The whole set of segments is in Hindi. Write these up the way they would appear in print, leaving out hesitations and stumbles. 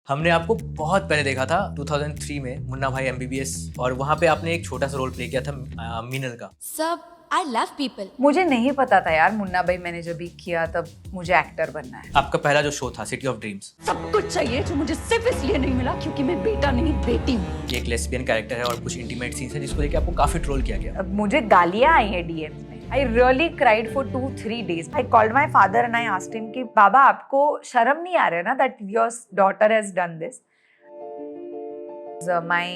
हमने आपको बहुत पहले देखा था 2003 में मुन्ना भाई एमबीबीएस, और वहाँ पे आपने एक छोटा सा रोल प्ले किया था मीनल का। सब आई लव पीपल। मुझे नहीं पता था यार, मुन्ना भाई मैंने जब भी किया तब मुझे एक्टर बनना है। आपका पहला जो शो था सिटी ऑफ ड्रीम्स, सब कुछ चाहिए जो मुझे सिर्फ इसलिए नहीं मिला क्योंकि मैं बेटा नहीं बेटी हूँ। ये एक लेस्बियन कैरेक्टर है और कुछ इंटीमेट सीन्स है जिसको लेके आपको काफी ट्रोल किया गया। अब मुझे गालियाँ आई हैं डीएम में। I really cried for 2-3 days. I called my father and I asked him कि बाबा आपको शर्म नहीं आ रहा है ना that your daughter has done this? My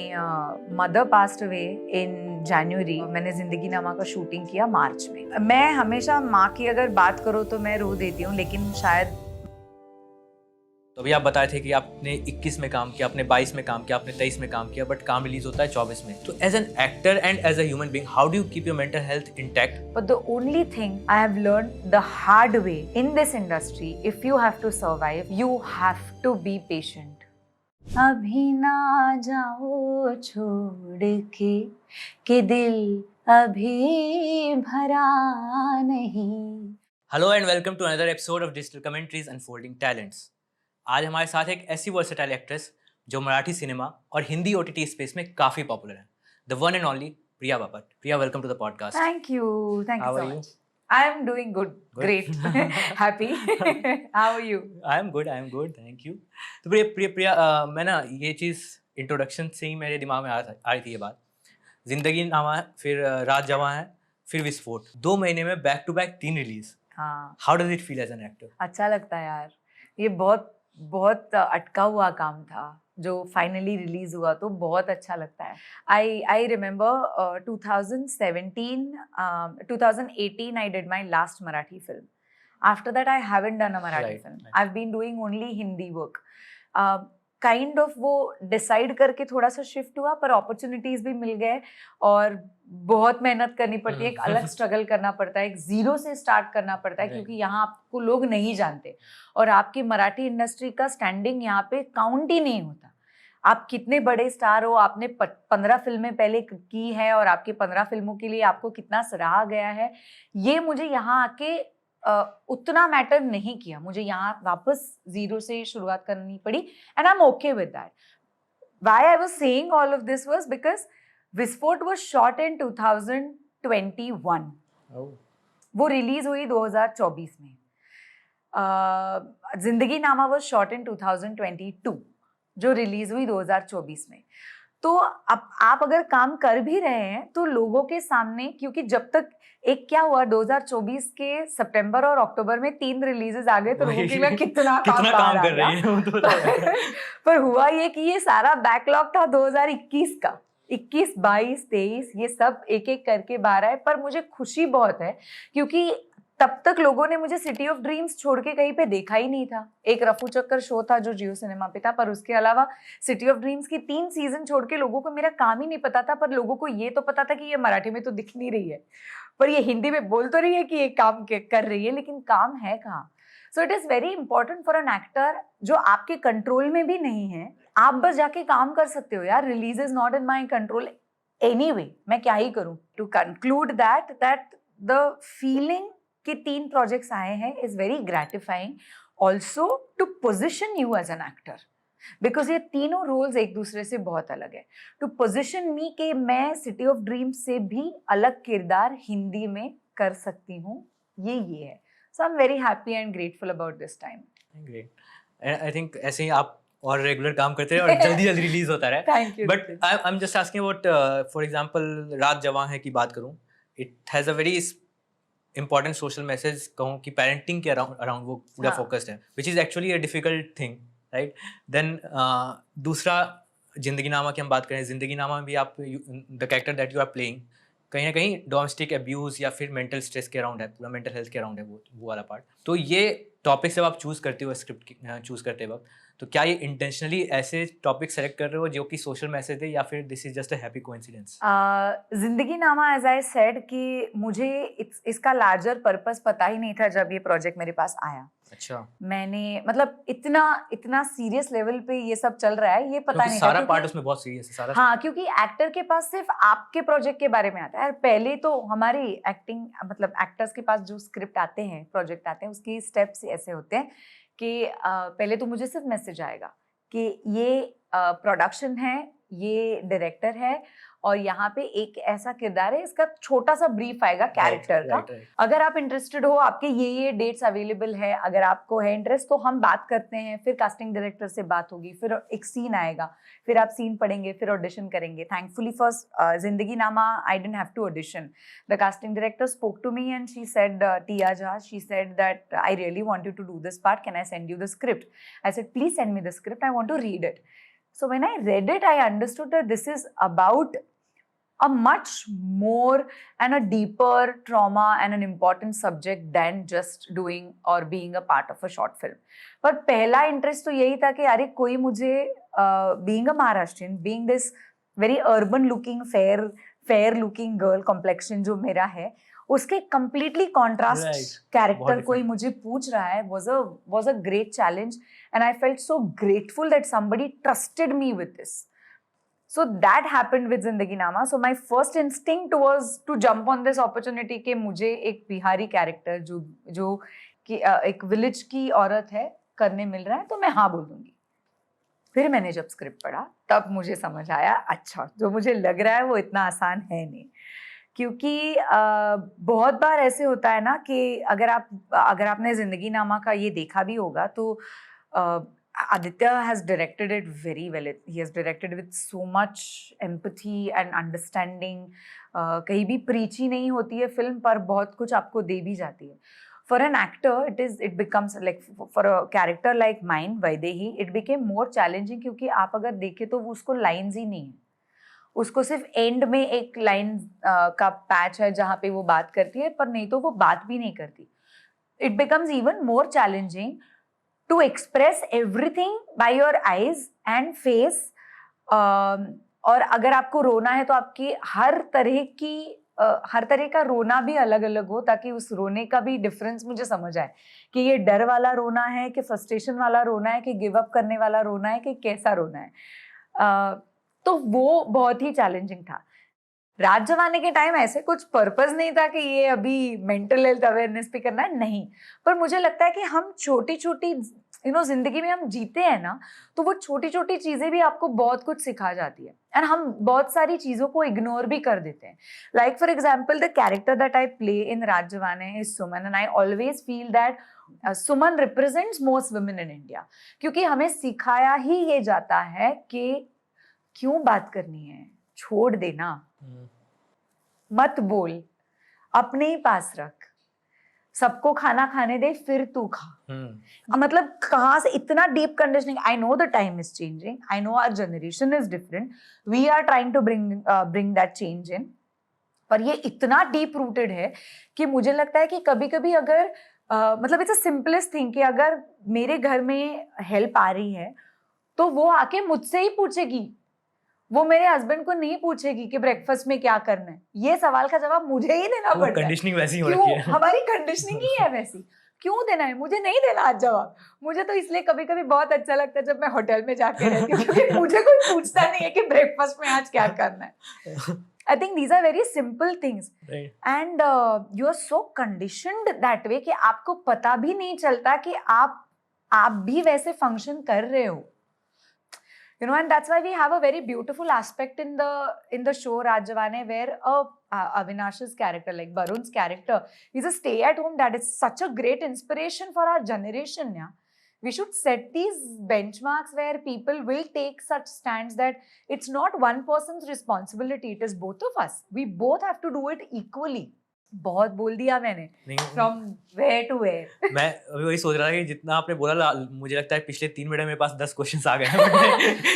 mother passed away in January. मैंने जिंदगी नामा का शूटिंग किया मार्च में। मैं हमेशा माँ की अगर बात करो तो मैं रो देती हूँ, लेकिन शायद तो अभी आप बताए थे कि आपने 21 में काम किया, आपने 22 में काम किया, आपने 23 में काम किया, बट काम रिलीज होता है 24 में। तो as an actor and as a human being, how do you keep your mental health intact? But the only thing I have learned the hard way in this industry, if you have to survive, you have to be patient. अभी ना जाओ छोड़ के दिल अभी भरा नहीं। Hello and welcome to another episode of digital commentaries unfolding talents. आज हमारे साथ एक ऐसी वर्सेटाइल एक्ट्रेस जो मराठी सिनेमा और हिंदी ओटीटी स्पेस में काफी पॉपुलर है, the one and only Priya Bapat. Priya, welcome to the podcast. Thank you How so are you? much. I am doing good. Great. Happy. How are you? I am good, thank you. तो प्रिया, मैं ना ये चीज़ इंट्रोडक्शन से ही मेरे दिमाग में आ रही थी ये बात। जिंदगी नामा है, फिर रात जवां है, फिर विस्फोट। 2 महीने में बैक टू बैक 3 रिलीज। हाँ, how does it feel as an actor? अच्छा लगता है यार। ये बहुत अटका हुआ काम था जो फाइनली रिलीज हुआ, तो बहुत अच्छा लगता है। I remember 2018 I did my last Marathi film. After that I haven't done a Marathi Right, film. right. I have been doing only Hindi work. Kind of वो डिसाइड करके थोड़ा सा शिफ्ट हुआ, पर अपॉर्चुनिटीज भी मिल गए और बहुत मेहनत करनी पड़ती है, एक अलग स्ट्रगल करना पड़ता है, एक जीरो से स्टार्ट करना पड़ता है, Right. क्योंकि यहाँ आपको लोग नहीं जानते और आपकी मराठी इंडस्ट्री का स्टैंडिंग यहाँ पे काउंट ही नहीं होता। आप कितने बड़े स्टार हो, आपने 15 फिल्में पहले की है और आपकी 15 फिल्मों के लिए आपको कितना सराहा गया है, ये मुझे यहाँ आके उतना मैटर नहीं किया। मुझे यहाँ वापस जीरो से शुरुआत करनी पड़ी and I am okay with that. Why I was saying all of this was because विस्फोट was shot in 2021. Oh. वो रिलीज हुई 2024 में. जिंदगी नामा was shot in 2022, जो रिलीज हुई 2024 में. तो अब आप अगर काम कर भी रहे हैं तो लोगों के सामने, क्योंकि जब तक एक क्या हुआ 2024 के सितंबर और अक्टूबर में 3 रिलीजेस आ गए, तो लोगों के लिए कितना काम कर रही है। पर हुआ ये कि ये सारा बैकलॉग था 2021 का, 21, 22, 23, ये सब एक एक करके बाहर आए. पर मुझे खुशी बहुत है क्योंकि तब तक लोगों ने मुझे सिटी ऑफ ड्रीम्स छोड़ के कहीं पे देखा ही नहीं था. एक रफू चक्कर शो था जो जियो सिनेमा पे था, पर उसके अलावा सिटी ऑफ ड्रीम्स की 3 सीजन छोड़ के लोगों को मेरा काम ही नहीं पता था. पर लोगों को ये तो पता था कि ये मराठी में तो दिख नहीं रही है, पर ये हिंदी में बोल तो रही है कि ये काम कर रही है, लेकिन काम है कहाँ. So it is very important for an actor जो आपके कंट्रोल में भी नहीं है. आप बस जाके काम कर सकते हो यार. Release is not in my control anyway. मैं क्या ही करूँ. To conclude that the feeling कि 3 प्रोजेक्ट्स आए हैं is very gratifying. Also to position you as an actor, because ये तीनों रोल्स एक दूसरे से बहुत अलग है. टू पोजिशन मी कि मैं सिटी ऑफ ड्रीम्स से भी अलग किरदार हिंदी में कर सकती हूँ, ये है. So I am very happy and grateful about this time. Great. I think ऐसे ही आप और रेगुलर काम करते रहे और जल्दी जल्दी रिलीज होता रहे. Thank you. But I am just asking about, for example रात जवां है की बात करूं, it has a very important social message कहूँ कि parenting के around वो पूरा focused है, which is actually a difficult thing, right? Then दूसरा जिंदगी नामा की हम बात करें, जिंदगी नामा में भी आप the character that you are playing कहीं ना कहीं डोमेस्टिक अब्यूज या फिर मेंटल स्ट्रेस के अराउंड है, पूरा मेंटल हेल्थ के अराउंड है वो वाला पार्ट. तो ये टॉपिक जब आप चूज़ करते हो स्क्रिप्ट चूज़ करते वक्त, तो क्या ये इंटेंशनली ऐसे टॉपिक सेलेक्ट कर रहे हो जो कि सोशल मैसेज दे, या फिर this is just a happy coincidence? जिंदगी नामा एज आई सेड कि मुझे इसका लार्जर पर्पस पता ही नहीं था जब ये प्रोजेक्ट मेरे पास आया. अच्छा. मैंने मतलब इतना सीरियस लेवल पे ये सब चल रहा है ये पता नहीं था. सारा पार्ट उसमें बहुत सीरियस है सारा. हाँ, क्योंकि एक्टर के पास सिर्फ आपके प्रोजेक्ट के बारे में आता है. पहले तो हमारी एक्टिंग मतलब एक्टर्स के पास जो स्क्रिप्ट आते हैं, प्रोजेक्ट आते हैं, उसके स्टेप्स ऐसे होते हैं कि पहले तो मुझे सिर्फ मैसेज आएगा कि ये प्रोडक्शन है, ये डायरेक्टर है और यहाँ पे एक ऐसा किरदार है, इसका छोटा सा ब्रीफ आएगा कैरेक्टर का। अगर आप इंटरेस्टेड हो, आपके ये डेट्स अवेलेबल है, अगर आपको है इंटरेस्ट तो हम बात करते हैं, फिर कास्टिंग डायरेक्टर से बात होगी, फिर एक सीन आएगा, फिर आप सीन पढ़ेंगे, फिर ऑडिशन करेंगे। Thankfully for Zindagi Nama I didn't have to audition. The casting director spoke to me and she said, Tia Jha, she said that I really want you to do this part, can I send you the script? I said please send me the script, I want to read it. So when I read it, I understood that this is about a much more and a deeper trauma and an important subject than just doing or being a part of a short film. पर पहला इंटरेस्ट तो यही था कि अरे कोई मुझे being a Maharashtrian, being this very urban looking fair looking girl complexion जो मेरा है, उसके completely contrast कैरेक्टर कोई मुझे पूछ रहा है was a great challenge, and I felt so grateful that somebody trusted me with this. So that happened with Zindagi Nama. So my first instinct was to jump on this opportunity कि मुझे एक बिहारी कैरेक्टर जो कि एक विलेज की औरत है करने मिल रहा है, तो मैं हाँ बोल दूंगी. फिर मैंने जब स्क्रिप्ट पढ़ा तब मुझे समझ आया, अच्छा जो मुझे लग रहा है वो इतना आसान है नहीं. क्योंकि बहुत बार ऐसे होता है ना कि अगर आपने जिंदगी नामा का ये देखा भी होगा तो Aditya has directed it very well. He has directed with so much empathy and understanding. कहीं भी preachy नहीं होती है फिल्म, पर बहुत कुछ आपको दे भी जाती है. For an actor, it becomes like for a character like mine, Vaidehi, it became more challenging क्योंकि आप अगर देखें तो वो उसको lines ही नहीं है. उसको सिर्फ एंड में एक लाइन का पैच है जहाँ पे वो बात करती है, पर नहीं तो वो बात भी नहीं करती. It becomes even more challenging to express everything by your eyes and face. और अगर आपको रोना है तो आपकी हर तरह का रोना भी अलग अलग हो, ताकि उस रोने का भी डिफरेंस मुझे समझ आए कि ये डर वाला रोना है कि फ्रस्ट्रेशन वाला रोना है कि गिव अप करने वाला रोना है कि कैसा रोना है. तो वो बहुत ही चैलेंजिंग था. राज जवाने के टाइम ऐसे कुछ पर्पस नहीं था कि ये अभी मेंटल हेल्थ अवेयरनेस पे करना है, नहीं. पर मुझे लगता है कि हम छोटी छोटी जिंदगी में हम जीते हैं ना, तो वो छोटी छोटी चीजें भी आपको बहुत कुछ सिखा जाती है, एंड हम बहुत सारी चीजों को इग्नोर भी कर देते हैं. Like for example the character that I play in Raj Jawane is Suman, and I always feel that Suman represents most women in India. क्योंकि हमें सिखाया ही ये जाता है कि क्यों बात करनी है, छोड़ देना, मत बोल, अपने ही पास रख, सबको खाना खाने दे फिर तू खा. मतलब कहाँ से इतना deep conditioning. I know the time is changing, I know our generation is different, we are trying to bring that change in, पर ये इतना डीप रूटेड है कि मुझे लगता है कि कभी कभी अगर मतलब इट्स अ सिंपलेस्ट थिंग कि अगर मेरे घर में हेल्प आ रही है तो वो आके मुझसे ही पूछेगी, वो मेरे हस्बैंड को नहीं पूछेगी कि ब्रेकफास्ट में क्या करना है. ये सवाल का जवाब मुझे ही देना पड़ता है. कंडीशनिंग वैसी हो रखी है. हमारी कंडीशनिंग ही है वैसी. क्यों देना है, मुझे नहीं देना आज जवाब. मुझे तो इसलिए कभी कभी बहुत अच्छा लगता है जब मैं होटल में जाके रहती हूँ, क्योंकि मुझे कोई पूछता नहीं है कि ब्रेकफास्ट में आज क्या करना है. I think these are very simple things, right. And you are so conditioned that way कि आपको पता भी नहीं चलता कि आप भी वैसे फंक्शन कर रहे हो. And that's why we have a very beautiful aspect in the show Raj Jawane, where Avinash's character, like Varun's character, is a stay-at-home dad. It's such a great inspiration for our generation. Yeah, we should set these benchmarks where people will take such stands that it's not one person's responsibility; it is both of us. We both have to do it equally. बहुत बोल दिया मैंने. From where to where. मैं अभी वही सोच रहा था कि जितना आपने बोला, मुझे लगता है पिछले 3 मिनट में मेरे पास 10 क्वेश्चंस आ गए हैं.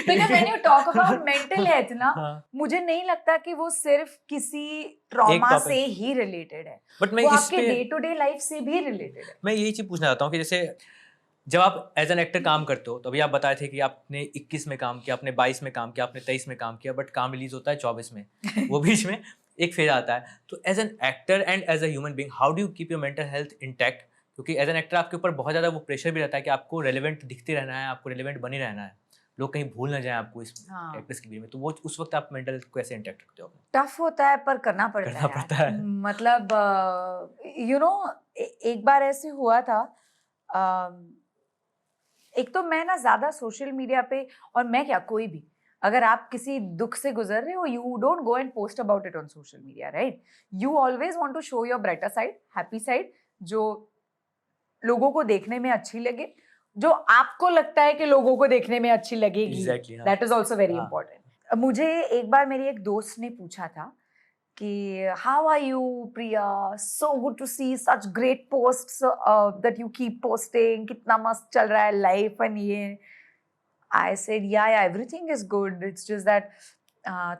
Because when you talk about mental health ना, मुझे नहीं लगता कि वो सिर्फ किसी ट्रॉमा से ही रिलेटेड है, बट मैं आपके डे टू डे लाइफ से भी रिलेटेड है. मैं यही चीज पूछना चाहता हूँ कि जैसे जब आप एज एन एक्टर काम करते हो, तो अभी आप बताए थे कि आपने 21 में काम किया, आपने 22 में काम किया, आपने 23 में काम किया, बट काम रिलीज होता है 24 में. वो बीच में एक फेज आता है. तो as an actor and as a human being, how do you keep your mental health intact? क्योंकि एज एन एक्टर आपके ऊपर बहुत ज़्यादा वो प्रेशर भी रहता है कि आपको रेलेवेंट दिखते रहना है, आपको रेलेवेंट बने रहना है, लोग कहीं भूल ना जाए आपको इस एक्ट्रेस की भीड़ में. तो वो उस वक्त आप मेंटल हेल्थ को कैसे इंटैक्ट रखते हो? टफ होता है, पर करना पड़ता है. मतलब एक बार ऐसे हुआ था, एक तो मैं ना ज़्यादा सोशल मीडिया पे, और मैं क्या, कोई भी, अगर आप किसी दुख से गुजर रहे हो, you don't go and post about it on social media, right? You always want to show your brighter side, happy side, जो लोगों को देखने में अच्छी लगे, जो आपको लगता है कि लोगों को देखने में अच्छी लगेगी. Exactly, हाँ. दैट इज ऑल्सो वेरी हाँ. इंपॉर्टेंट. मुझे एक बार मेरी एक दोस्त ने पूछा था कि how are you Priya, so good to see such great posts that you keep posting, कितना मस्त चल रहा है लाइफ एंड ये. I said, yeah, everything is good. It's just that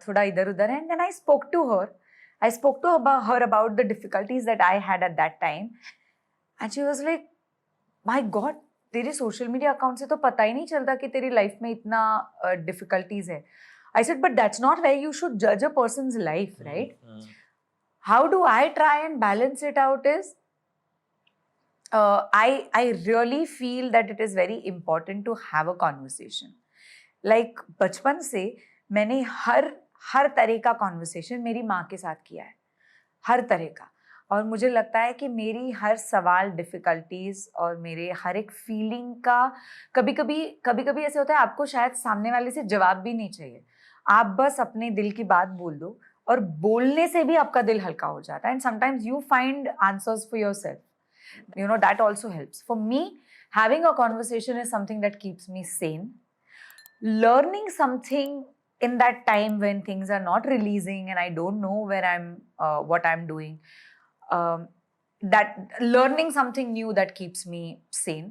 thoda idhar udhar hai. And then I spoke to her. I spoke to her about the difficulties that I had at that time. And she was like, my God, तेरे social media account से तो पता ही नहीं चलता कि तेरी life में इतना difficulties है. I said, but that's not where you should judge a person's life, right? How do I try and balance it out is, I really feel that it is very important to have a conversation. Like बचपन से मैंने हर तरह का conversation मेरी माँ के साथ किया है, हर तरह का. और मुझे लगता है कि मेरी हर सवाल, डिफ़िकल्टीज़ और मेरे हर एक फीलिंग का कभी कभी ऐसे होता है, आपको शायद सामने वाले से जवाब भी नहीं चाहिए, आप बस अपने दिल की बात बोल दो, और बोलने से भी आपका दिल हल्का हो जाता है. And sometimes you find answers for yourself. You know, that also helps. For me, having a conversation is something that keeps me sane. Learning something in that time when things are not releasing and I don't know where what I'm doing, that learning something new that keeps me sane.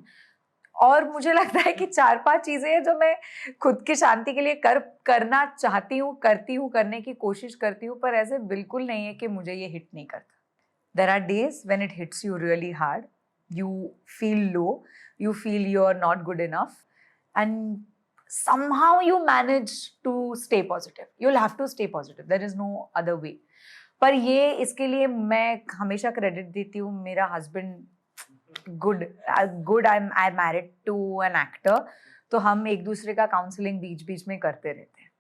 और मुझे लगता है कि 4-5 चीज़ें हैं जो मैं खुद की शांति के लिए करना चाहती हूँ, करने की कोशिश करती हूँ, पर ऐसे बिल्कुल नहीं है कि मुझे ये हिट नहीं करता. There are days when it hits you really hard. You feel low. You feel you're not good enough. And somehow you manage to stay positive. You'll have to stay positive. There is no other way. पर ये इसके लिए मैं हमेशा क्रेडिट देती हूँ मेरा husband. Good I married to an actor, तो हम एक दूसरे का काउंसलिंग बीच में करते रहते हैं.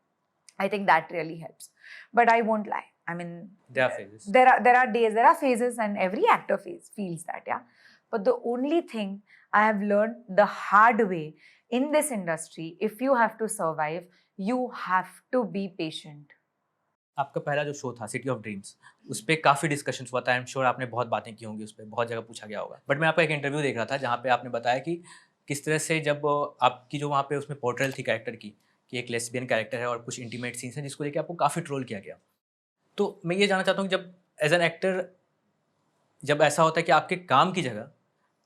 I think that really helps. But I won't lie. I mean, there are phases. There are days, there are phases, and every actor feels that, yeah. But the only thing I have learned the hard way in this industry, if you have to survive, you have to be patient. आपका पहला जो शो था सिटी ऑफ ड्रीम्स, उस पर काफ़ी डिस्कशंस हुआ था. आई एम श्योर आपने बहुत बातें की होंगी, उस पर बहुत जगह पूछा गया होगा. बट मैं आपका एक इंटरव्यू देख रहा था जहाँ पे आपने बताया कि किस तरह से जब आपकी जो वहाँ पे उसमें पोर्ट्रेल थी कैरेक्टर की, कि एक लेस्बियन कैरेक्टर है और कुछ इंटीमेट सीन्स हैं जिसको लेकर आपको काफ़ी ट्रोल किया गया. तो मैं ये जानना चाहता हूँ कि जब एज एन एक्टर जब ऐसा होता है कि आपके काम की जगह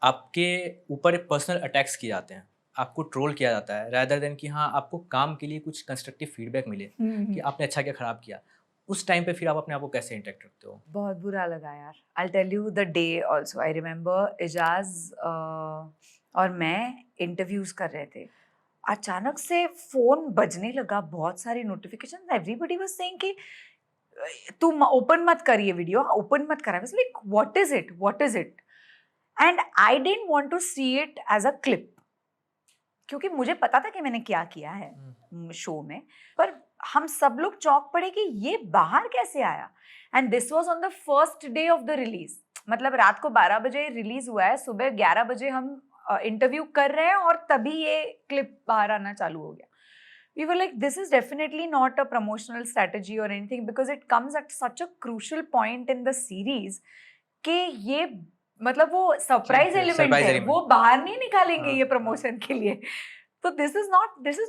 आपके ऊपर पर्सनल अटैक्स किए जाते हैं, आपको ट्रोल किया जाता है, रैदर देन कि हाँ आपको काम के लिए कुछ कंस्ट्रक्टिव फीडबैक मिले कि आपने अच्छा क्या ख़राब किया, उस टाइम पे फिर आप अपने आप को कैसे इंटरेक्ट रखते हो? बहुत बुरा लगा यार. I'll tell you the day also. I remember Ejaz और मैं इंटरव्यूज़ कर रहे थे. अचानक से फ़ोन बजने लगा, बहुत सारी नोटिफिकेशन. एवरीबडी वाज सेइंग कि तुम ओपन मत कर ये वीडियो, ओपन मत कर. I was like what is it. And I didn't want to see it as a clip, क्योंकि मुझे पता था कि मैंने क्या किया है शो में, पर हम सब लोग चौंक पड़े कि ये बाहर कैसे आया. And this was on the first day of the release. मतलब रात को 12 बजे रिलीज हुआ है, सुबह 11 बजे हम इंटरव्यू कर रहे हैं और तभी ये क्लिप बाहर आना चालू हो गया. We were like, this is definitely not a promotional strategy or anything, because it comes at such a crucial point in the series कि ये मतलब वो सरप्राइज एलिमेंट है, वो बाहर नहीं निकालेंगे ये प्रमोशन के लिए. तो this is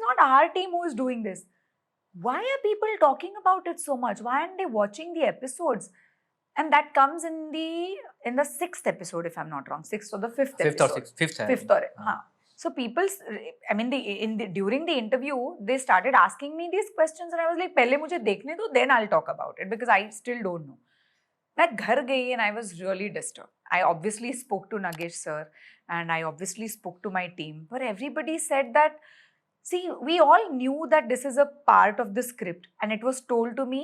not our team who is doing this. Why are people talking about it so much? Why aren't they watching the episodes? And that comes in the 6th episode, if I'm not wrong, 6th or the 5th episode. Fifth or हाँ. So people, I mean, during the interview, they started asking me these questions, and I was like, पहले मुझे देखने दो, then I'll talk about it, because I still don't know. मैं घर गई and I was really disturbed. I obviously spoke to Nagesh sir, and I obviously spoke to my team, but everybody said that, see, we all knew that this is a part of the script, and it was told to me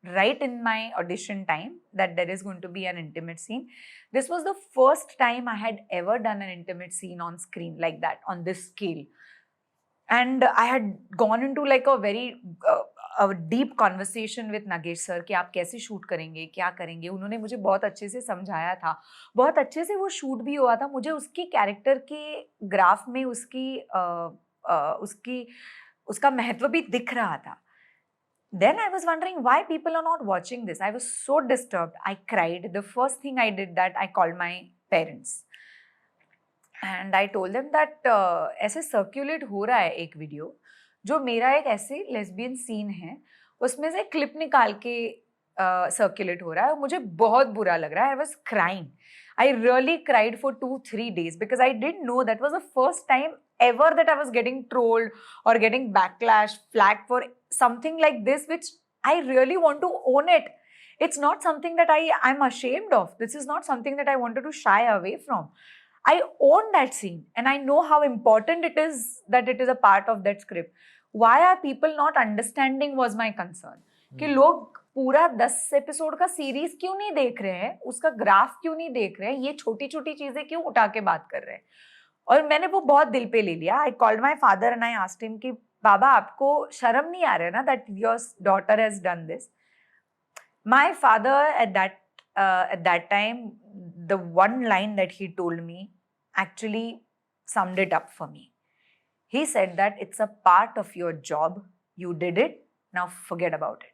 right in my audition time that there is going to be an intimate scene. This was the first time I had ever done an intimate scene on screen like that, on this scale. And I had gone into like a very deep conversation with Nagesh sir कि आप कैसे शूट करेंगे, क्या करेंगे. उन्होंने मुझे बहुत अच्छे से समझाया था, बहुत अच्छे से वो शूट भी हुआ था. मुझे उसकी कैरेक्टर के ग्राफ में उसका महत्व भी दिख रहा था. Then I was wondering why people are not watching this. I was so disturbed. I cried. The first thing I did that I called my parents. And I told them that ऐसे circulate हो रहा है एक वीडियो जो मेरा एक ऐसे लेस्बियन सीन है उसमें से क्लिप निकाल के सर्कुलेट हो रहा है और मुझे बहुत बुरा लग रहा है. I was crying. I really cried for 2-3 days because I didn't know that was the first time ever that I was getting trolled or getting backlash, flagged for something like this, which I really want to own it. It's not something that I'm ashamed of. This is not something that I wanted to shy away from. I own that scene and I know how important it is that it is a part of that script. Why are people not understanding was my concern. कि लोग पूरा 10 एपिसोड का सीरीज क्यों नहीं देख रहे हैं, उसका ग्राफ क्यों नहीं देख रहे हैं, ये छोटी छोटी चीजें क्यों उठा के बात कर रहे हैं. और मैंने वो बहुत दिल पे ले लिया. I called my father and I asked him कि बाबा आपको शर्म नहीं आ रहा है ना that your daughter has done this. My father at that time the one line that he told me actually summed it up for me. He said that it's a part of your job. You did it. Now forget about it.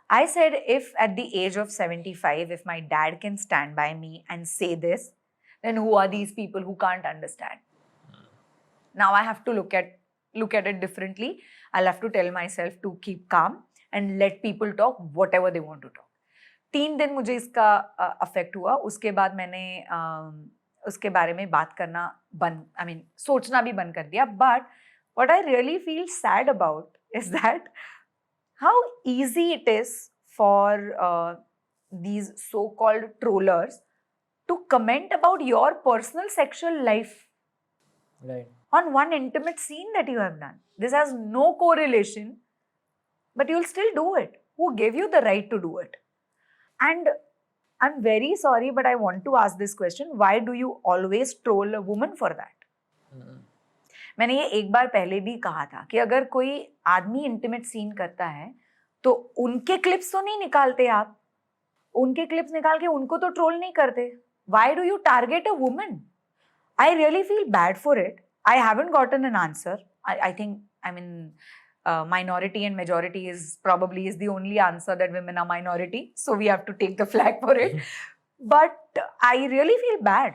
I said, if at the age of 75, if my dad can stand by me and say this, then who are these people who can't understand? Now I have to look at it differently. I'll have to tell myself to keep calm and let people talk whatever they want to talk. 3 दिन मुझे इसका अफेक्ट हुआ. उसके बाद मैंने उसके बारे में बात करना सोचना भी बंद कर दिया. But what I really feel sad about is that how easy it is for these so-called trollers to comment about your personal sexual life. Right. On one intimate scene that you have done. This has no correlation, but you'll still do it. Who gave you the right to do it? And I'm very sorry, but I want to ask this question. Why do you always troll a woman for that? मैंने ये एक बार पहले भी कहा था कि अगर कोई आदमी इंटीमेट सीन करता है तो उनके क्लिप्स तो नहीं निकालते आप. उनके क्लिप्स निकाल के उनको तो ट्रोल नहीं करते. Why do you target a woman? I really feel bad for it. I haven't gotten an answer. I think, minority and majority is the only answer that women are minority. So we have to take the flag for it. But I really feel bad.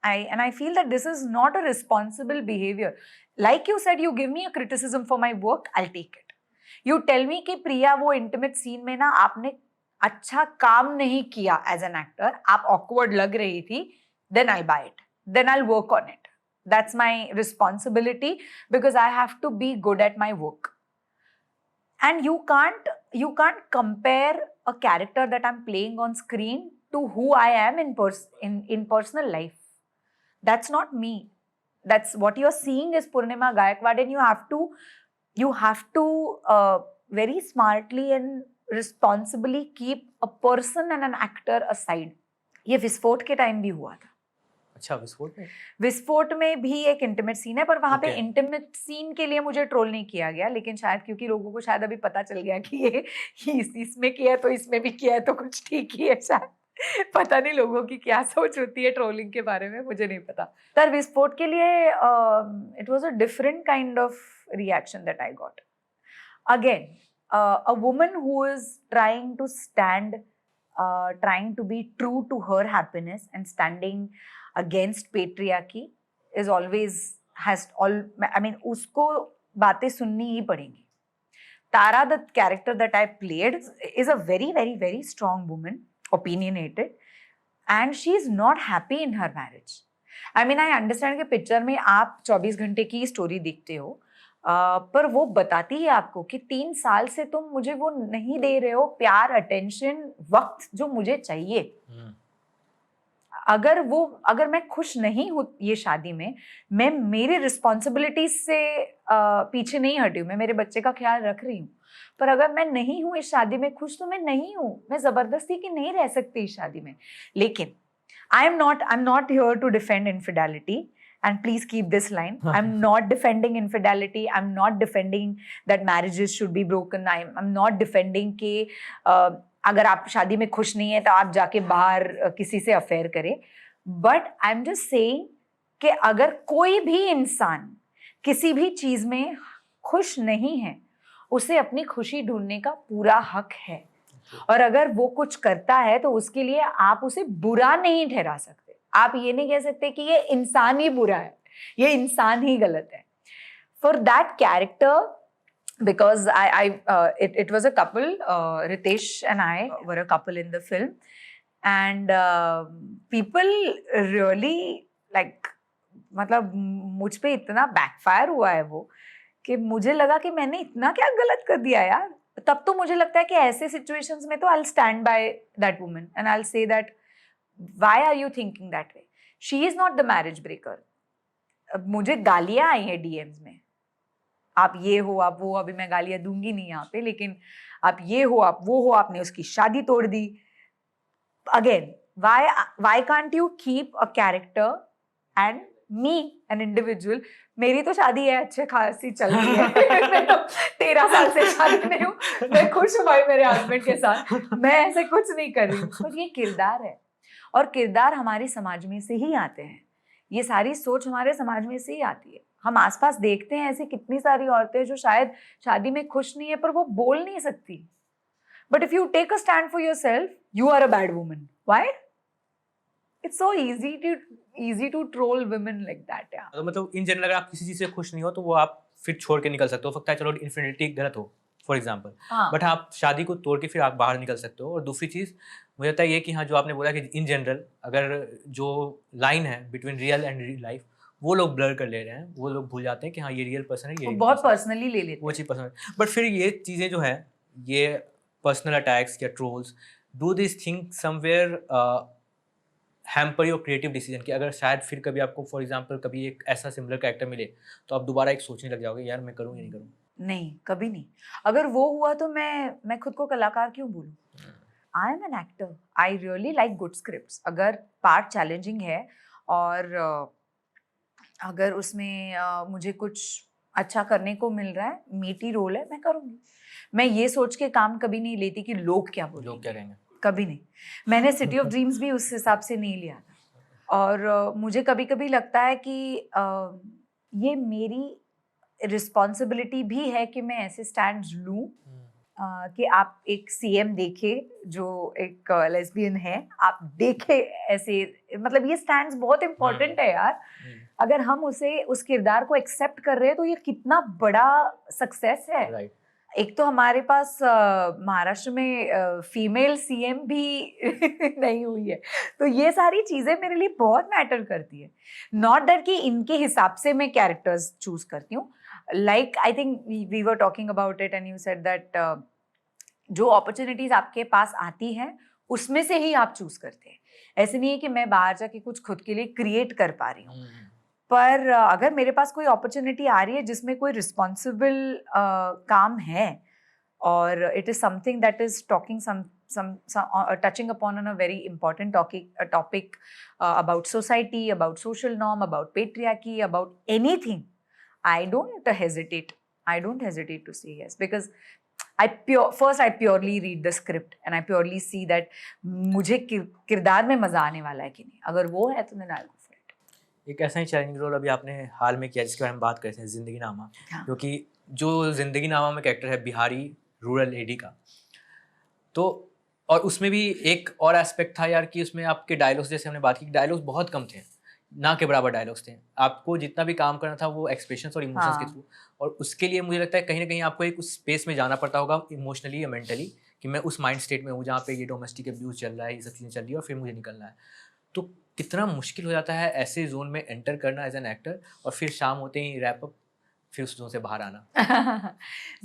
I feel that this is not a responsible behavior. Like you said, you give me a criticism for my work, I'll take it. You tell me कि प्रिया वो intimate scene में ना आपने अच्छा काम नहीं किया as an actor, आप awkward लग रही थी, then I'll buy it. Then I'll work on it. That's my responsibility because I have to be good at my work. And you can't compare a character that I'm playing on screen to who I am in personal life. That's not me. That's what you're seeing is Purnima Gaikwad, and you have to very smartly and responsibly keep a person and an actor aside. ये विस्फोट के टाइम भी हुआ था. अच्छा, विस्फोट में भी एक इंटीमेट सीन है, पर वहां पे इंटीमेट सीन के लिए मुझे ट्रोल नहीं किया गया. लेकिन शायद क्योंकि लोगों को शायद अभी पता चल गया कि ये इसमें किया है तो इसमें भी किया है तो कुछ ठीक ही है. शायद पता नहीं लोगों की क्या सोच होती है ट्रोलिंग के बारे में, मुझे नहीं पता. पर विस्फोट के लिए it was a different kind of reaction that I got. Again a woman who is trying to be true to her happiness and standing against patriarchy is उसको बातें सुननी ही पड़ेंगी. Tara, the character that I played, is a very, very, very strong woman, opinionated, and she is not happy in her marriage. I understand कि पिक्चर में आप 24 घंटे की स्टोरी देखते हो, पर वो बताती है आपको कि 3 साल से तुम मुझे वो नहीं दे रहे हो प्यार, अटेंशन, वक्त जो मुझे चाहिए. अगर मैं खुश नहीं हूँ ये शादी में, मैं मेरी रिस्पॉन्सिबिलिटीज से पीछे नहीं हटी हूँ, मैं मेरे बच्चे का ख्याल रख रही हूँ. पर अगर मैं नहीं हूँ इस शादी में खुश, तो मैं नहीं हूँ, मैं जबरदस्ती की नहीं रह सकती इस शादी में. लेकिन I am not here to defend infidelity. and please keep this line, I'm not defending infidelity, I'm not defending that marriages should be broken, I'm not defending कि अगर आप शादी में खुश नहीं है तो आप जाके बाहर किसी से अफेयर करें, but I'm just saying कि अगर कोई भी इंसान किसी भी चीज में खुश नहीं है, उसे अपनी खुशी ढूंढने का पूरा हक है, और अगर वो कुछ करता है तो उसके लिए आप उसे बुरा नहीं ठहरा सकते। आप ये नहीं कह सकते कि ये इंसान ही बुरा है, ये इंसान ही गलत है। For that character, because it was a couple, Ritesh and I were a couple in the film, and people really like, मतलब मुझ पे इतना बैकफायर हुआ है वो कि मुझे लगा कि मैंने इतना क्या गलत कर दिया यार। तब तो मुझे लगता है कि ऐसे सिचुएशंस में तो I'll stand by that woman and I'll say that why are you thinking that way? She is not the marriage breaker. अब मुझे गालियां आई हैं DMs में, आप ये हो, आप वो, अभी मैं गालियां दूंगी नहीं यहाँ पे, लेकिन आप ये हो, आप वो हो, आपने उसकी शादी तोड़ दी। Again, why can't you keep a character and me, an individual? मेरी तो शादी है, अच्छे खासी चल रही है। मैं तो 13 साल से शादी नहीं हूँ, मैं खुश हूँ भाई मेरे हस्बैंड के साथ, मैं ऐसे कुछ नहीं कर रही हूँ। पर ये किरदार है, और किरदार हमारे समाज में से ही आते हैं, ये सारी सोच हमारे समाज में से ही आती है। हम आसपास देखते हैं ऐसी कितनी सारी औरतें जो शायद शादी में खुश नहीं है, पर वो बोल नहीं सकती। But if you take a stand for yourself, you are a bad woman. Why? It's so easy to troll women like that, yeah. तो मतलब इन जनरल अगर आप किसी चीज़ से खुश नहीं हो तो वो आप फिर छोड़ के निकल सकते हो। सकता है चलो इन्फिनिटी गलत हो फॉर एग्जांपल, बट आप शादी को तोड़ के फिर आप बाहर निकल सकते हो। और दूसरी चीज़ मुझे लगता है ये कि हाँ, जो आपने बोला कि इन जनरल अगर जो लाइन है between real and real life, वो लोग ब्लर कर ले रहे हैं, वो लोग भूल जाते हैं कि हाँ ये रियल पर्सन है, ये बहुत पर्सनली ले लेते वो चीज़ पर्सनल। बट फिर ये चीज़ें जो है, ये पर्सनल अटैक्स या trolls, do this thing somewhere hamper your creative decision? कि अगर शायद फिर कभी आपको फॉर एग्जांपल कभी एक ऐसा सिमिलर कैरेक्टर मिले तो आप दोबारा एक सोचने लग जाओगे यार मैं करूँ या नहीं करूँ? नहीं, कभी नहीं। अगर वो हुआ तो मैं खुद को कलाकार क्यों बोलूं? I am an actor, I really like good scripts. अगर पार्ट चैलेंजिंग है और अगर उसमें मुझे कुछ अच्छा करने को मिल रहा है, मीठी रोल है, मैं करूँगी। मैं ये सोच के काम कभी नहीं लेती कि लोग क्या बोलेंगे, लोग क्या कहेंगे, कभी नहीं। मैंने सिटी ऑफ ड्रीम्स भी उस हिसाब से नहीं लिया था। और मुझे कभी कभी लगता है कि ये मेरी रिस्पॉन्सिबिलिटी भी है कि मैं ऐसे स्टैंड लूं कि आप एक सीएम देखे जो एक लेस्बियन है, आप देखे ऐसे, मतलब ये स्टैंड्स बहुत इंपॉर्टेंट है यार। अगर हम उसे उस किरदार को एक्सेप्ट कर रहे हैं तो ये कितना बड़ा सक्सेस है। राइट। एक तो हमारे पास महाराष्ट्र में फीमेल सीएम भी नहीं हुई है, तो ये सारी चीजें मेरे लिए बहुत मैटर करती है। नॉट दैट कि इनके हिसाब से मैं कैरेक्टर्स चूज करती हूँ। Like I think we were talking about it and you said that जो अपॉर्चुनिटीज आपके पास आती हैं उसमें से ही आप चूज करते हैं। ऐसे नहीं है कि मैं बाहर जाके कुछ खुद के लिए क्रिएट कर पा रही हूँ, पर अगर मेरे पास कोई अपॉर्चुनिटी आ रही है जिसमें कोई रिस्पॉन्सिबल काम है और it is something that is talking touching upon on a very important topic about society, about social norm, about patriarchy, about anything, I don't hesitate to say yes, because I purely read the script and I purely see that मुझे किरदार में मजा आने वाला है कि नहीं। अगर वो है तो then I'll go for it। एक ऐसा ही चैलेंजिंग रोल अभी आपने हाल में किया जिसके बारे में बात करते हैं, जिंदगी नामा। हाँ। क्योंकि जो जिंदगी नामा में कैरेक्टर है बिहारी रूरल लेडी का, तो और उसमें भी एक और एस्पेक्ट था यार कि उसमें आपके डायलॉग्स, जैसे हमने बात की, डायलॉग्स बहुत कम थे, ना के बराबर डायलॉग्स थे। आपको जितना भी काम करना था वो एक्सप्रेशंस और इमोशंस हाँ। के थ्रू, और उसके लिए मुझे लगता है कहीं ना कहीं आपको एक उस स्पेस में जाना पड़ता होगा इमोशनली या मेंटली, कि मैं उस माइंड स्टेट में हूँ जहाँ पे ये डोमेस्टिक अब्यूज़ चल रहा है, ये सब चीज़ें चल रही है और फिर मुझे निकलना है। तो कितना मुश्किल हो जाता है ऐसे जोन में एंटर करना एज एन एक्टर, और फिर शाम होते ही रैप अप, फिर उस जोन से बाहर आना।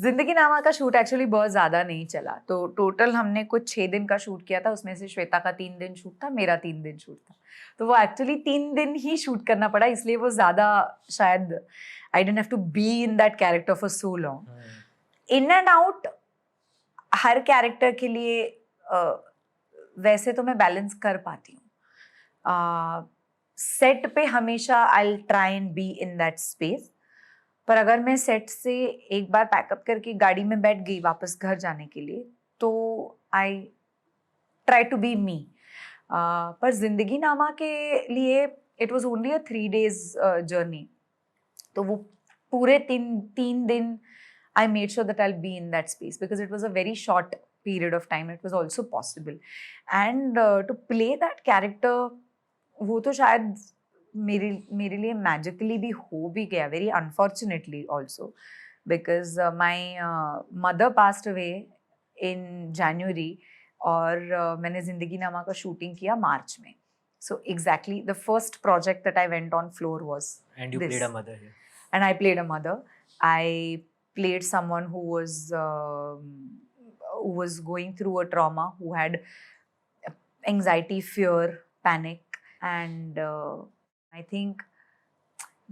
जिंदगी नामा का शूट एक्चुअली बहुत ज़्यादा नहीं चला, तो टोटल हमने कुछ 6 दिन का शूट किया था। उसमें से श्वेता का 3 दिन शूट था, मेरा 3 दिन शूट था, तो वो एक्चुअली 3 दिन ही शूट करना पड़ा, इसलिए वो ज़्यादा शायद I didn't have to be in that character for so long. In and out हर कैरेक्टर के लिए वैसे तो मैं बैलेंस कर पाती हूँ। सेट पे हमेशा I will try and B in that space, पर अगर मैं सेट से एक बार पैकअप करके गाड़ी में बैठ गई वापस घर जाने के लिए तो आई ट्राई टू बी मी। पर जिंदगी नामा के लिए it was only a 3 days journey, तो वो पूरे तीन दिन I made sure that I'll be in that space because it was a very short period of time. It was also possible. And to play that character, वो तो शायद मेरे लिए magically भी हो भी गया, very unfortunately also, because my mother passed away in January और मैंने जिंदगी नामा का शूटिंग किया मार्च में. So exactly the first project that I went on floor was And you this. played a mother here. And I played a mother. I played someone who was going through a trauma, who had anxiety, fear, panic, and I think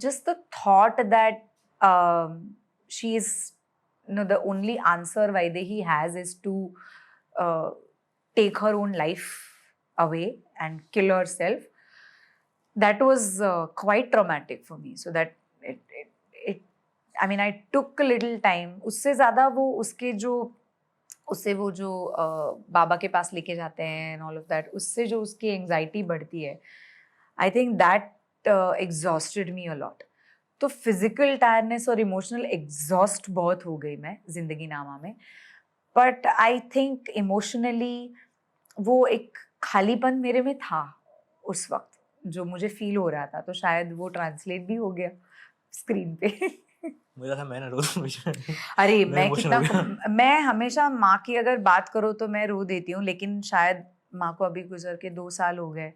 just the thought that she is, the only answer Vaidehi has is to take her own life away and kill herself. That was quite traumatic for me. So that I mean, I took a little time. उससे ज़्यादा उससे वो जो बाबा के पास लेके जाते हैं and all of that, उससे जो उसकी एंजाइटी बढ़ती है, I think that exhausted me a lot. तो फिजिकल टायरनेस और इमोशनल एग्जॉस्ट बहुत हो गई मैं जिंदगी नामा में, बट आई थिंक इमोशनली वो एक खालीपन मेरे में था उस वक्त जो मुझे फील हो रहा था, तो शायद वो ट्रांसलेट भी हो गया स्क्रीन पे। मुझे था मैं ना रो दूं मुझे। अरे मैं मैं emotional हो कितना, मैं हमेशा माँ की अगर बात करो तो मैं रो देती हूँ, लेकिन शायद माँ को अभी गुजर के 2 साल हो गए।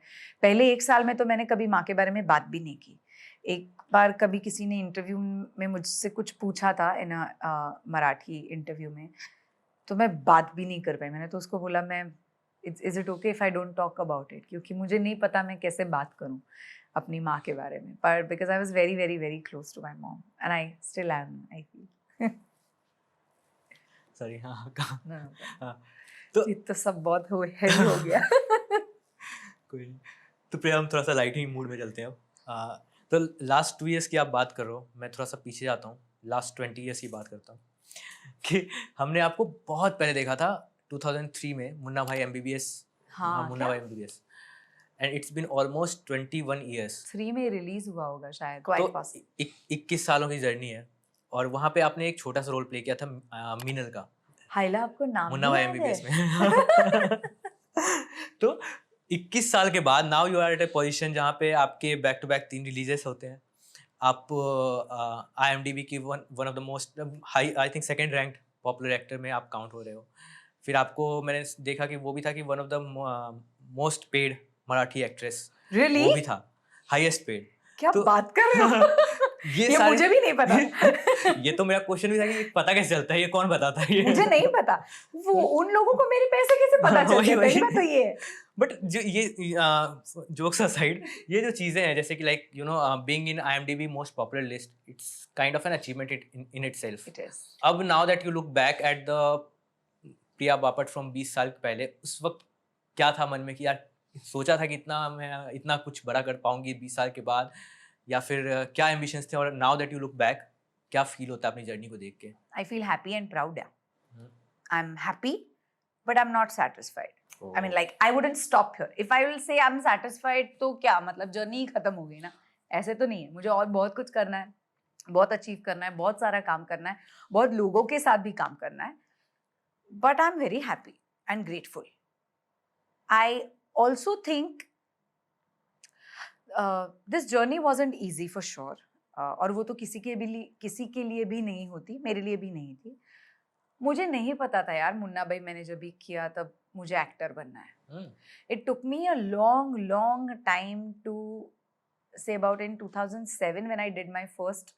पहले 1 साल में तो मैंने कभी माँ के बारे में बात भी नहीं की। एक बार कभी किसी ने इंटरव्यू में मुझसे कुछ पूछा था इन मराठी इंटरव्यू में, तो मैं बात भी नहीं कर पाई। मैंने तो उसको बोला मैं is it okay if I don't talk about it, क्योंकि मुझे नहीं पता मैं कैसे बात करूँ अपनी माँ के बारे में, पर because I was very very very close to my mom and I still am, I feel. Sorry हाँ हाँ तो ये तो सब बहुत हैवी हो गया। कोई नहीं, तो प्रिया हम थोड़ा सा लाइटिंग मूड में चलते हैं अब। तो लास्ट 2 years की आप बात कर रहे हो, मैं थोड़ा सा पीछे जाता हूँ, लास्ट 20 years की बात करता हूँ कि हमने आपको बहुत पहले देखा था 2003 में मुन्ना भाई MBBS। हाँ, Munna Bhai MBBS, and it's been almost 21 years। 3 में रिलीज हुआ होगा शायद। तो 21 सालों की जर्नी है, और वहाँ पे आपने एक छोटा सा रोल प्ले किया था मीनल का, हाइला आपको नाम मुन्ना भी भाई याद MBBS है? में। तो 21 साल के बाद now you are at a position जहाँ पे आपके बैक टू बैक 3 रिलीजेस होते हैं। आप IMDb की one of the most high, I think second ranked popular actor में आप काउंट हो रहे हो। फिर आपको मैंने देखा कि वो भी था कि one of the most paid Marathi actress, Really? वो भी था हाईएस्ट पेड। क्या तो बात कर रहे हो? ये सारी- मुझे भी नहीं पता। ये तो मेरा क्वेश्चन भी था कि पता कैसे चलता है, ये कौन बताता है? मुझे नहीं पता, वो उन लोगों को मेरे पैसे कैसे पता चलते हैं, वही। पहली बात तो ये है। बट जो ये जोक्स असाइड, ये जो चीज़ें हैं जैसे कि like you know being in IMDb most popular list, it's kind of an achievement in itself. It is. अब now that you look back at the Priya Bapat from 20 साल पहले, उस वक्त क्या था मन में कि यार सोचा था कि मैं इतना कुछ बड़ा कर पाऊंगी 20 साल के बाद, या फिर क्या एम्बिशंस थे, और now that you look back क्या फील होता है अपनी जर्नी को देख के? I feel happy and proud. Yeah. I'm happy, but I'm not satisfied. I mean, like, I wouldn't stop here. If I will say I'm satisfied, तो क्या मतलब जर्नी ही खत्म हो गई ना? ऐसे तो नहीं है, मुझे और बहुत कुछ करना है, बहुत अचीव करना है, बहुत सारा काम करना है, बहुत लोगों के साथ भी काम करना है. But I'm very happy and grateful. I also think this journey wasn't easy for sure. और वो तो किसी के लिए भी नहीं होती, मेरे लिए भी नहीं थी. मुझे नहीं पता था यार, मुन्ना भाई मैंने जब भी किया तब मुझे एक्टर बनना है. It took me a long time to say about in 2007 when I did my first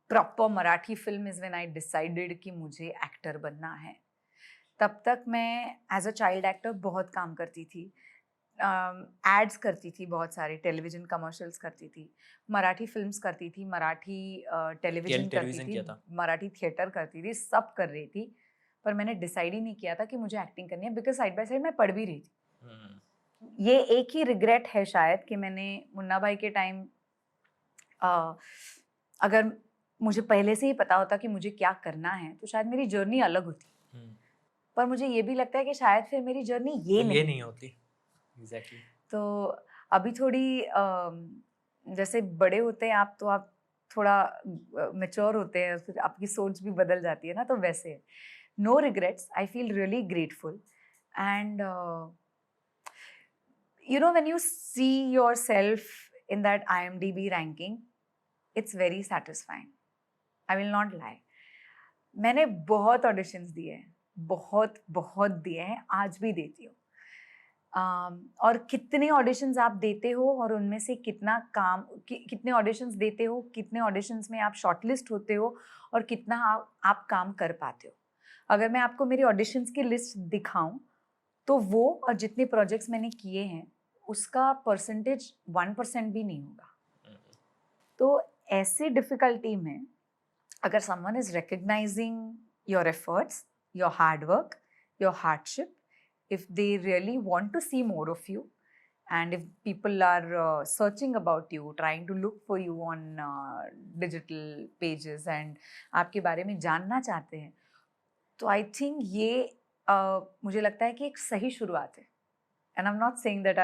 proper Marathi film is when I decided कि मुझे एक्टर बनना है. तब तक मैं एज अ चाइल्ड एक्टर बहुत काम करती थी, एड्स करती थी, बहुत सारे टेलीविजन कमर्शियल्स करती थी, मराठी फिल्म्स करती थी, मराठी टेलीविजन करती थी, मराठी थिएटर करती थी, सब कर रही थी. पर मैंने डिसाइड ही नहीं किया था कि मुझे एक्टिंग करनी है, बिकॉज साइड बाय साइड मैं पढ़ भी रही थी. ये एक ही रिग्रेट है शायद कि मैंने मुन्ना भाई के टाइम अगर मुझे पहले से ही पता होता कि मुझे क्या करना है तो शायद मेरी जर्नी अलग होती। पर मुझे ये भी लगता है कि शायद फिर मेरी जर्नी ये नहीं होती। एग्जैक्टली। तो अभी थोड़ी जैसे बड़े होते हैं आप, तो आप थोड़ा मैच्योर होते हैं, फिर आपकी सोच भी बदल जाती है ना, तो वैसे no regrets, I feel really grateful and you know when you see yourself in that IMDb ranking, it's very satisfying. I will not lie. मैंने बहुत ऑडिशंस दिए हैं, बहुत दिए हैं, आज भी देती हूँ। और कितने ऑडिशंस आप देते हो और उनमें से कितने ऑडिशंस देते हो, कितने ऑडिशंस में आप शॉर्टलिस्ट होते हो और कितना आप काम कर पाते हो। अगर मैं आपको मेरी ऑडिशंस की लिस्ट दिखाऊं तो वो और जितने प्रोजेक्ट्स मैंने किए हैं उसका परसेंटेज 1% भी नहीं होगा। तो ऐसे डिफिकल्टी में अगर someone is recognising your efforts, your hard work, your hardship, if they really want to see more of you, and if people are searching about you, trying to look for you on digital pages and आपके बारे में जानना चाहते हैं, तो I think ये मुझे लगता है कि एक सही शुरुआत है। And I'm not saying that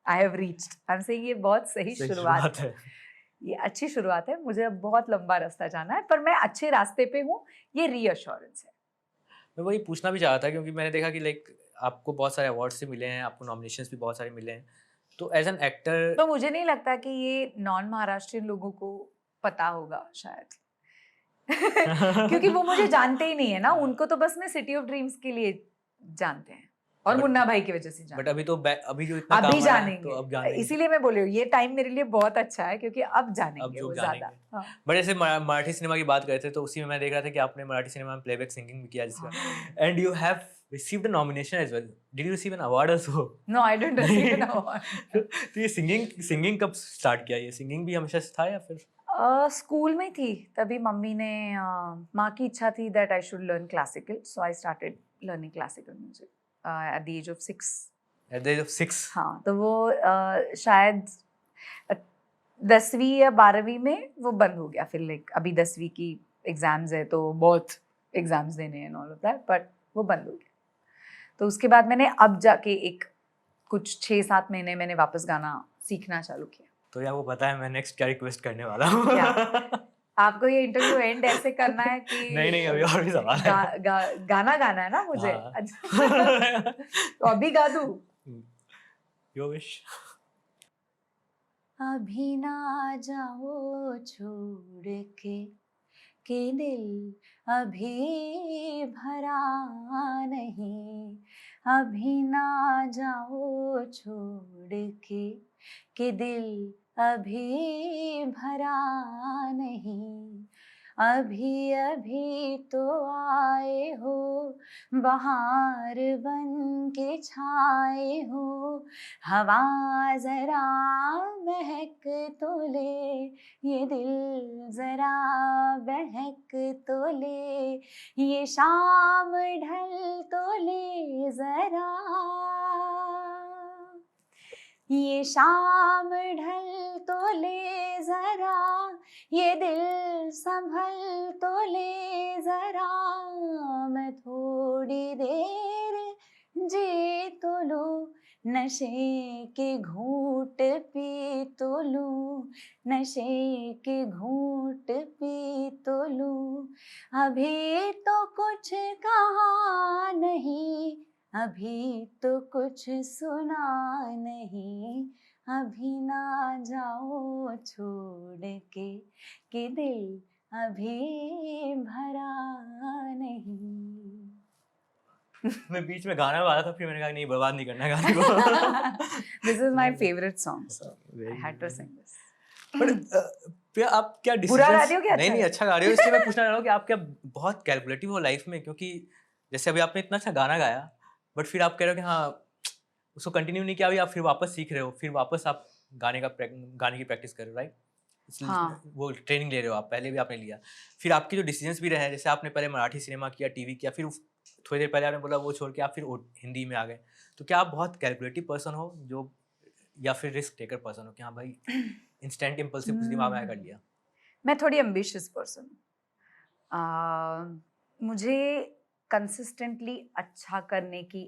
I have reached. I'm saying ये बहुत सही शुरुआत है। ये अच्छी शुरुआत है। मुझे अब बहुत लंबा रास्ता जाना है, पर मैं अच्छे रास्ते पे हूँ, ये रीअश्योरेंस है। मैं वही पूछना भी चाह रहा था क्योंकि मैंने देखा कि लाइक आपको बहुत सारे अवार्ड्स से मिले हैं, आपको नॉमिनेशंस भी बहुत सारे मिले हैं, तो एज एन एक्टर तो मुझे नहीं लगता कि ये नॉन महाराष्ट्रियन लोगों को पता होगा शायद क्योंकि वो मुझे जानते ही नहीं है ना, उनको तो बस मैं सिटी ऑफ ड्रीम्स के लिए जानते हैं और मुन्ना भाई की वजह से जानते हैं। बट अभी तो अभी जो इतना अभी काम जानेंगे, तो अब जानेंगे, इसीलिए मैं बोल रही हूँ ये टाइम मेरे लिए बहुत अच्छा है क्योंकि अब जानेंगे वो ज्यादा। बट जैसे मराठी सिनेमा की बात करते थे तो उसी में मैं देख रहा था कि आपने मराठी सिनेमा में प्लेबैक सिंगिंग भी किया जिसका, and you have received a nomination as well. Did you receive an award also? No, I didn't receive an award. तो ये सिंगिंग कब स्टार्ट किया? ये सिंगिंग भी हमेशा से था या फिर स्कूल में थी तभी मम्मी ने, माँ की इच्छा थी that I should learn classical, so I started learning classical music at the age of 6. At the age of 6? हाँ, तो वो शायद 10वीं या 12वीं में वो बंद हो गया। फिर लाइक अभी 10वीं की एग्जाम्स है तो बहुत एग्जाम्स देने हैं ऑल ऑफ दैट, बट वो बंद हो गया। तो उसके बाद मैंने अब जाके कुछ 6-7 महीने मैंने वापस गाना सीखना चालू किया। तो यार वो पता है मैं नेक्स्ट क्या रिक्वेस्ट करने वाला हूँ। आपको ये इंटरव्यू एंड ऐसे करना है कि नहीं अभी और भी सवाल है। गाना गाना है ना मुझे। तो अभी गा दूं? Your wish. अभी ना जाओ छोड़ के दिल अभी भरा नहीं, अभी ना जाओ छोड़ के दिल अभी भरा नहीं, अभी अभी तो आए हो बहार बन के छाए हो, हवा जरा महक तो ले, ये दिल जरा बहक तो ले, ये शाम ढल तो ले जरा, ये शाम ढल तो ले जरा, ये दिल संभल तो ले जरा, मैं थोड़ी देर जी तो लूं, नशे के घूंट पी तो लूं, नशे के घूंट पी तो लूं, अभी तो कुछ कहा नहीं, अभी तो कुछ सुना नहीं, अभी ना जाओ छोड़ के दिल अभी भरा नहीं। मैं बीच में गाना गा रहा था फिर मैंने कहा नहीं बर्बाद नहीं करना गाने को। This is my favorite song, so I had to sing this. पर आप क्या बुरा गा रही हो क्या? नहीं अच्छा गा रही हो, इसलिए मैं पूछना चाह रहा हूँ कि आप क्या बहुत कैलकुलेटिव हो लाइफ में, क्योंकि जैसे अभी आपने इतना अच्छा गाना गाया बट फिर आप कह रहे हो कि हाँ उसको कंटिन्यू नहीं किया, अभी आप फिर वापस सीख रहे हो, फिर वापस आप गाने की प्रैक्टिस कर रहे हो, राइट? हाँ। वो ट्रेनिंग ले रहे हो आप, पहले भी आपने लिया, फिर आपके जो डिसीजंस भी रहे हैं, जैसे आपने पहले मराठी सिनेमा किया, टीवी किया, फिर थोड़ी देर पहले आपने बोला वो छोड़ के आप फिर हिंदी में आ गए, तो क्या आप बहुत कैलकुलेटिव पर्सन हो जो, या फिर रिस्क टेकर पर्सन हो कि हाँ भाई इंस्टेंट इम्पल्सिव कुछ दिमाग में आया कर लिया? मैं थोड़ी एम्बिशियस पर्सन हूँ। मुझे कंसिस्टेंटली अच्छा करने की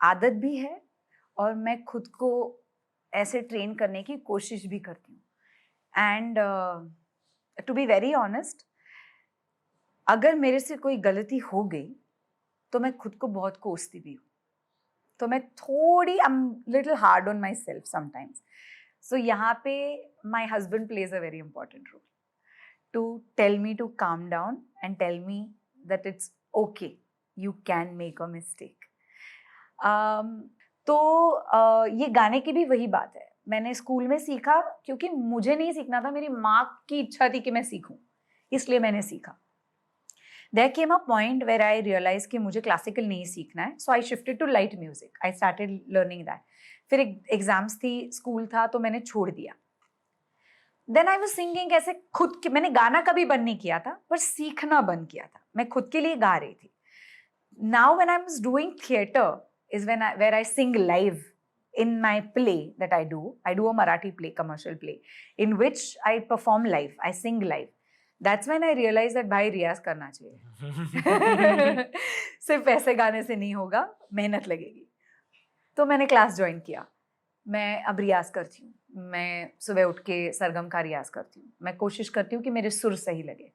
आदत भी है और मैं खुद को ऐसे ट्रेन करने की कोशिश भी करती हूँ। And to be very honest, अगर मेरे से कोई गलती हो गई तो मैं खुद को बहुत कोसती भी हूँ, तो मैं थोड़ी I am little hard on myself sometimes. So यहाँ पे my husband plays a very important role to tell me to calm down and tell me that it's okay, you can make a mistake. तो ये गाने की भी वही बात है, मैंने स्कूल में सीखा क्योंकि मुझे नहीं सीखना था, मेरी माँ की इच्छा थी कि मैं सीखूं, इसलिए मैंने सीखा। There came a point where I realized कि मुझे क्लासिकल नहीं सीखना है, so I shifted to light music. I started learning that. फिर एग्जाम्स थी, स्कूल था, तो मैंने छोड़ दिया। Then I was singing ऐसे खुद के, मैंने गाना कभी बंद नहीं किया था, पर सीखना बंद किया था, मैं खुद के लिए गा रही थी। Now when I was doing theatre is where I sing live in my play that I do a Marathi play, commercial play, in which I perform live, I sing live. That's when I realized that भाई रियाज करना चाहिए। सिर्फ ऐसे गाने से नहीं होगा, मेहनत लगेगी। तो मैंने क्लास ज्वाइन किया, मैं अब रियाज करती हूँ, मैं सुबह उठ के सरगम का रियाज करती हूँ, मैं कोशिश करती हूँ कि मेरे सुर सही लगे।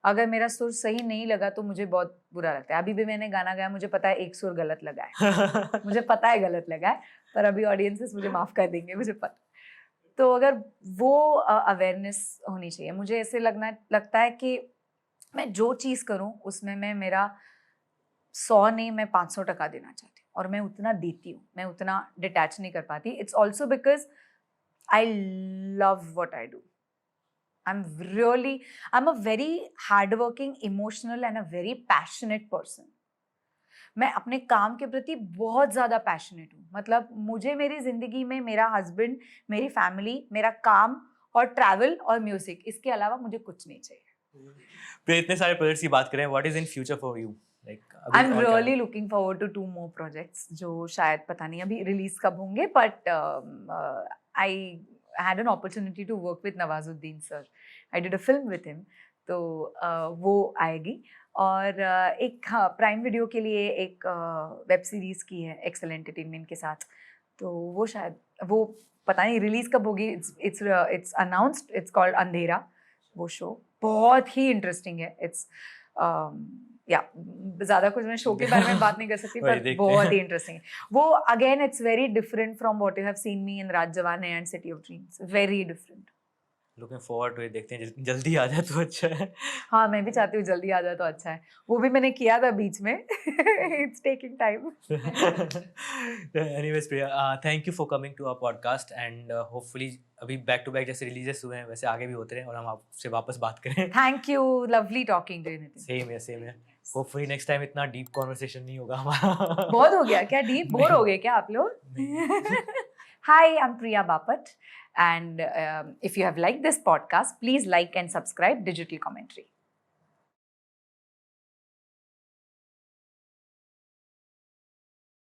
अगर मेरा सुर सही नहीं लगा तो मुझे बहुत बुरा लगता है। अभी भी मैंने गाना गाया, मुझे पता है एक सुर गलत लगा है, मुझे पता है गलत लगा है, पर अभी ऑडियंसेस मुझे माफ कर देंगे, मुझे पता। तो अगर वो अवेयरनेस होनी चाहिए, मुझे ऐसे लगता है कि मैं जो चीज़ करूं उसमें मैं मेरा 100 नहीं, मैं 500% देना चाहती हूँ, और मैं उतना देती हूँ, मैं उतना डिटैच नहीं कर पाती। It's also because I love what I do. I'm a very hardworking, emotional and a very passionate person. मैं अपने काम के प्रति बहुत ज़्यादा पैशनेट हूँ। मतलब मुझे मेरी ज़िंदगी में मेरा हस्बैंड, मेरी फैमिली, मेरा काम और ट्रैवल और म्यूजिक, इसके अलावा मुझे कुछ नहीं चाहिए। फिर इतने सारे प्रोजेक्ट्स की बात करें, what is in future for you? I am really looking forward to 2 more projects जो शायद पता नहीं अभी रिलीज कब होंगे, but I had an opportunity to work with Nawazuddin sir. I did a film with him. तो वो आएगी। और एक हाँ प्राइम वीडियो के लिए एक वेब सीरीज की है एक्सेल एंटरटेनमेंट के साथ, तो वो शायद वो पता नहीं रिलीज कब होगी। इट्स अनाउंस्ड, इट्स कॉल्ड अंधेरा। वो शो बहुत ही इंटरेस्टिंग है। इट्स या ज़्यादा कुछ मैं शो के बारे में बात नहीं कर सकती, पर बहुत ही इंटरेस्टिंग है वो। Again it's very different from what you have seen me in Raj Jawan and City of Dreams, very different. Looking forward to it, देखते हैं जल्दी आ जाए तो अच्छा है। हाँ मैं भी चाहती हूँ जल्दी आ जाए तो अच्छा है। वो भी मैंने किया था बीच में। It's taking time. Anyways Priya, thank you for coming to our podcast and hopefully अभी बैक टू बैक जैसे रिलीजेस हुए हैं वैसे आगे भी होते रहे और हम आपसे वापस बात करें। Thank you, lovely talking to you Nitin. Same है। होपफुली नेक्स्ट टाइम इतना डीप कॉन्वर्सेशन नहीं होगा हमारा। बहुत हो गया क्या डीप? बोर हो गए क्या आप लोग? Hi, I'm Priya Bapat, and if you have liked this podcast, please like and subscribe Digital Commentary.